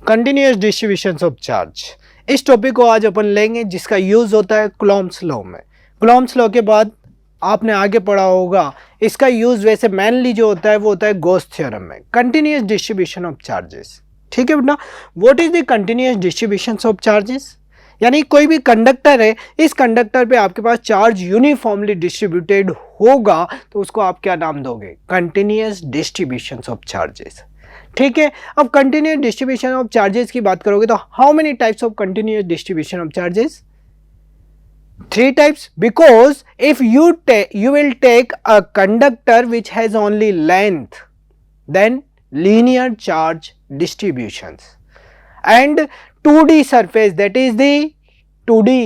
Continuous distribution of charge. इस topic को आज अपन लेंगे जिसका यूज होता है कूलॉम्स लॉ में। कूलॉम्स लॉ के बाद आपने आगे पढ़ा होगा इसका यूज वैसे मेनली जो होता है वो होता है गॉस थ्योरम में, कंटिन्यूअस डिस्ट्रीब्यूशन ऑफ चार्जेस। ठीक है बेटा, what is the continuous distribution of charges? यानी कोई भी कंडक्टर है, इस कंडक्टर पे आपके पास चार्ज यूनिफॉर्मली डिस्ट्रीब्यूटेड होगा तो उसको आप क्या नाम दोगे? Continuous distribution of charges. ठीक है, अब कंटिन्यूअस डिस्ट्रीब्यूशन ऑफ चार्जेस की बात करोगे तो how many types of continuous distribution of charges? 3 types, because if you will take a conductor which has only length, then linear charge distributions, and 2D surface, that is the 2D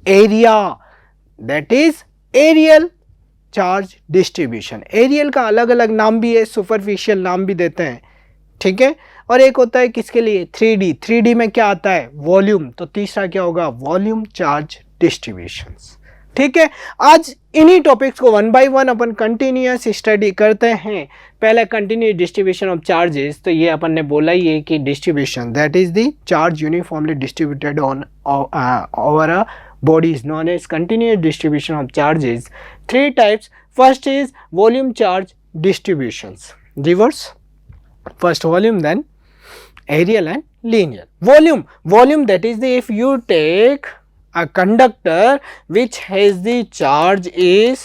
area, that is aerial charge distribution। Aerial का अलग अलग नाम भी है, superficial नाम भी देते हैं। ठीक है, और एक होता है किसके लिए? 3D। 3D में क्या आता है? वॉल्यूम। तो तीसरा क्या होगा? Volume charge distributions. ठीक है, आज इन्हीं टॉपिक्स को one by one upon continuous study करते हैं। पहले कंटिन्यूअस डिस्ट्रीब्यूशन ऑफ चार्जेस, तो ये अपन ने बोला ही है कि distribution that is the charge uniformly distributed on over a body is known as continuous distribution of charges। 3 types, first is volume charge distributions, reverse, first volume, then aerial and linear। volume that is the, if you take a conductor which has the charge is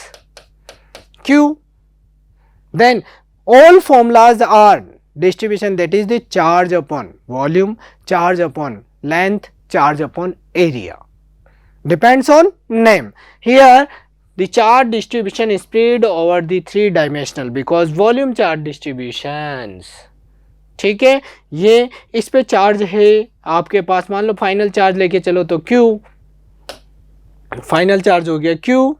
q, then all formulas are distribution, that is the charge upon volume, charge upon length, charge upon area, depends on name। Here the charge distribution is spread over the 3 dimensional because volume charge distributions। ठीक है, ये इस पे charge है आपके पास, मान लो final charge लेके चलो तो Q, फाइनल चार्ज हो गया Q।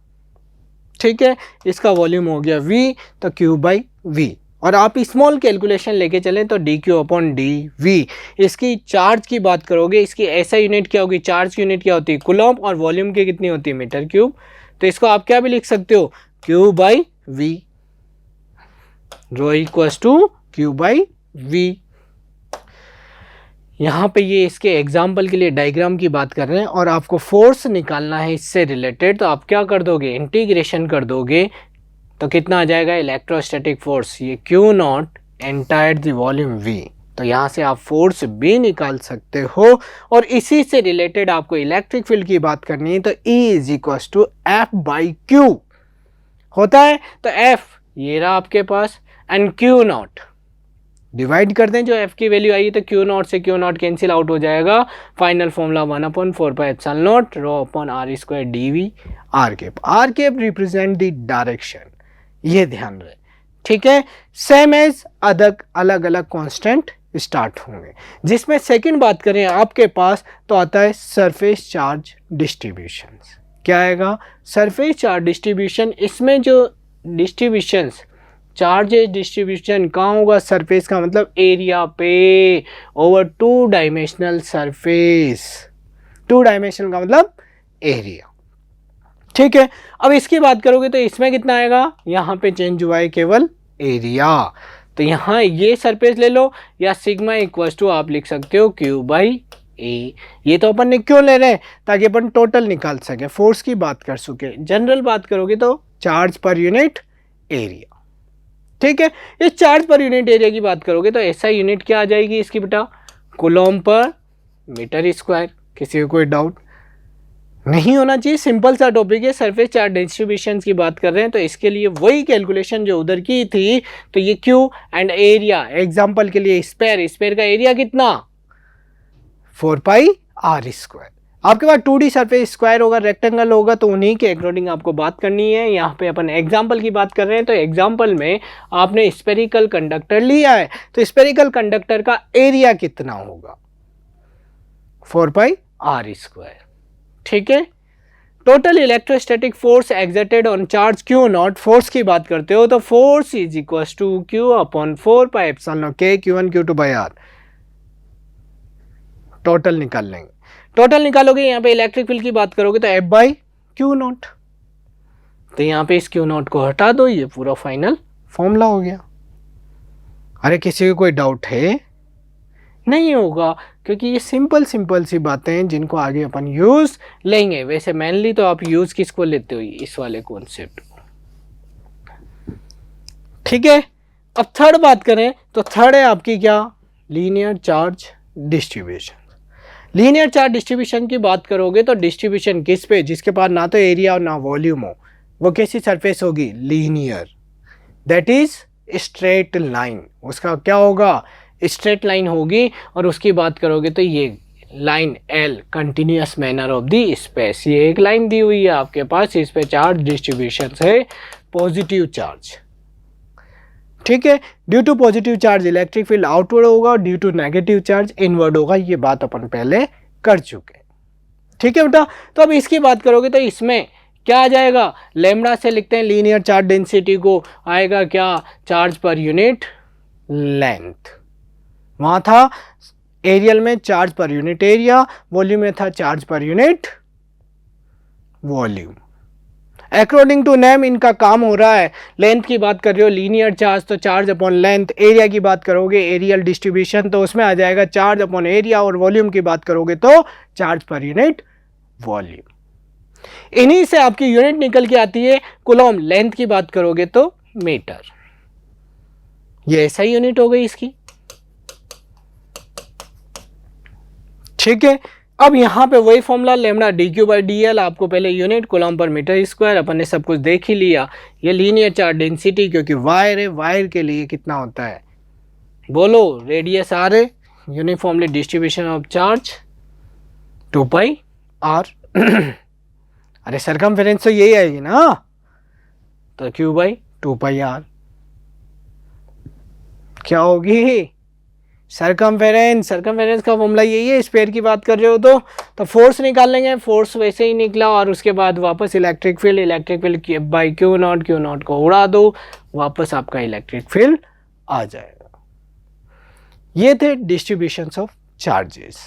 ठीक है, इसका वॉल्यूम हो गया V, तो Q बाई V। और आप स्मॉल कैलकुलेशन लेके चलें तो dq अपॉन dv। इसकी चार्ज की बात करोगे, इसकी ऐसा यूनिट क्या होगी? चार्ज की यूनिट क्या होती है? कूलॉम। और वॉल्यूम की कितनी होती है? Metre cube. तो इसको आप क्या भी लिख सकते हो? q by V, rho equals to q by V. यहाँ पे ये इसके एग्जाम्पल के लिए डायग्राम की बात कर रहे हैं और आपको फोर्स निकालना है इससे रिलेटेड, तो आप क्या कर दोगे? इंटीग्रेशन कर दोगे तो कितना आ जाएगा? इलेक्ट्रोस्टैटिक फोर्स, ये Q not entire the volume V। तो यहाँ से आप फोर्स भी निकाल सकते हो। और इसी से रिलेटेड आपको इलेक्ट्रिक फील्ड की बात करनी है तो E is equal to F by Q होता है। तो F ये रहा आपके पास, एंड Q नॉट डिवाइड कर दें, जो F की वैल्यू आई है तो Q नॉट से Q नॉट कैंसिल आउट हो जाएगा। Final formula 1/4 pi epsilon not rho upon r square dv। r cap represent the direction, ये ध्यान रहे। ठीक है, सेम एज अलग अलग कांस्टेंट स्टार्ट होंगे। जिसमें सेकंड बात करें आपके पास तो आता है सरफेस चार्ज डिस्ट्रीब्यूशन। क्या आएगा? Surface charge distribution. इसमें जो डिस्ट्रीब्यूशंस, चार्ज डिस्ट्रीब्यूशन कहाँ होगा? सरफेस का मतलब एरिया पे, ओवर 2 डायमेंशनल सरफेस। 2 डायमेंशनल का मतलब एरिया। ठीक है, अब इसकी बात करोगे तो इसमें कितना आएगा? यहाँ पे चेंज हुआ है केवल एरिया। तो यहाँ ये सरफेस ले लो, या सिग्मा इक्वल्स टू आप लिख सकते हो Q बाई ए। ये तो अपन ने क्यों ले रहे हैं? ताकि अपन टोटल निकाल सके, फोर्स की बात कर सके। जनरल बात करोगे तो चार्ज पर यूनिट एरिया। ठीक है, इस चार्ज पर यूनिट एरिया की बात करोगे तो ऐसा यूनिट क्या आ जाएगी इसकी बेटा? Coulomb per metre square. किसी को कोई डाउट नहीं होना चाहिए, सिंपल सा टॉपिक है। सरफेस चार्ज डिस्ट्रीब्यूशन की बात कर रहे हैं तो इसके लिए वही कैलकुलेशन जो उधर की थी। तो ये Q एंड एरिया, एग्जांपल के लिए स्पेयर का एरिया कितना? 4 पाई r स्क्वायर। आपके पास 2D सरफेस स्क्वायर होगा, रेक्टेंगल होगा, तो उन्हीं के अकॉर्डिंग आपको बात करनी है। यहाँ पे अपन एग्जाम्पल की बात कर रहे हैं तो एग्जाम्पल में आपने स्पेरिकल कंडक्टर लिया है, तो स्पेरिकल कंडक्टर का एरिया कितना होगा? 4 पाई r स्क्वायर। ठीक है, total electrostatic force exerted on charge Q naught, force की बात करते हो तो force is equal to Q upon 4 pi epsilon naught K Q1 Q2 by R। Total निकाल लेंगे, टोटल निकालोगे यहाँ पे इलेक्ट्रिक फील्ड की बात करोगे तो F बाई Q नॉट। तो यहाँ पे इस Q नॉट को हटा दो, ये पूरा फाइनल फॉर्मूला हो गया। अरे किसी को कोई डाउट है? नहीं होगा, क्योंकि ये सिंपल सी बातें हैं जिनको आगे अपन यूज़ लेंगे। वैसे मेनली तो आप यूज़ किसको लेते हो, इस वाले कॉन्सेप्ट को। ठीक है, अब थर्ड बात करें तो थर्ड है आपकी क्या, linear charge distribution. Linear charge distribution की बात करोगे तो डिस्ट्रीब्यूशन किस पे, जिसके पास ना तो एरिया और ना वॉल्यूम हो, वो कैसी सरफेस होगी, linear, that is straight line. उसका क्या होगा, स्ट्रेट लाइन होगी। और उसकी बात करोगे तो ये line L, continuous manner of the space, ये एक लाइन दी हुई है आपके पास, इस पे चार्ज डिस्ट्रीब्यूशन है पॉजिटिव चार्ज। ठीक है, due to positive charge electric field outward होगा और due to negative charge inward होगा, ये बात अपन पहले कर चुके। ठीक है बेटा, तो अब इसकी बात करोगे तो इसमें क्या आ जाएगा, लैम्डा से लिखते हैं लीनियर चार्ज डेंसिटी को, आएगा क्या, चार्ज पर यूनिट लेंथ। वहां था एरियल में charge per unit area, volume में था charge per unit volume. According to name इनका काम हो रहा है। लेंथ की बात कर रहे हो, लीनियर चार्ज तो चार्ज अपॉन लेंथ। एरिया की बात करोगे, एरियल डिस्ट्रीब्यूशन, तो उसमें आ जाएगा चार्ज अपॉन एरिया। और वॉल्यूम की बात करोगे तो चार्ज पर यूनिट वॉल्यूम। इन्हीं से आपकी यूनिट निकल के आती है कूलॉम। लेंथ की बात करोगे तो मीटर, ये ऐसा ही यूनिट हो गई इसकी। ठीक है, अब यहां पे वही formula lambda D Q by D L, आपको पहले unit coulomb per metre square, अपन ने सब कुछ देख ही लिया। ये लीनियर चार्ज डेंसिटी, क्योंकि वायर है, वायर के लिए कितना होता है, बोलो, रेडियस आर है, uniformly distribution of charge 2 pi R. अरे सरकमफेरेंस तो यही आएगी ना, तो क्यू बाई 2 पाई आर क्या होगी, सरकमफेरेंस। सरकमफेरेंस का फॉर्मूला यही है, स्फीयर की बात कर रहे हो तो फोर्स निकाल लेंगे, फोर्स वैसे ही निकला, और उसके बाद वापस electric field, electric field by Q not को उड़ा दो, वापस आपका इलेक्ट्रिक फील्ड आ जाएगा। ये थे distributions of charges.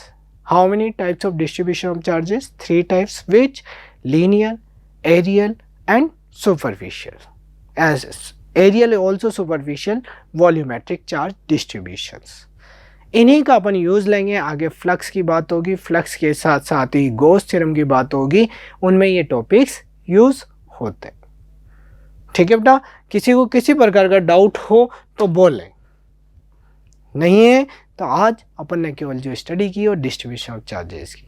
How many types of distribution of charges, 3 types, which linear, aerial and superficial. As aerial also superficial volumetric charge distributions. इन्हीं का अपन यूज़ लेंगे। आगे फ्लक्स की बात होगी, फ्लक्स के साथ साथ ही गॉस थ्योरम की बात होगी, उनमें ये टॉपिक्स यूज़ होते हैं। ठीक है बेटा, किसी को किसी प्रकार का डाउट हो तो बोलें, नहीं है तो आज अपन ने केवल जो स्टडी की और डिस्ट्रीब्यूशन ऑफ चार्जेस की।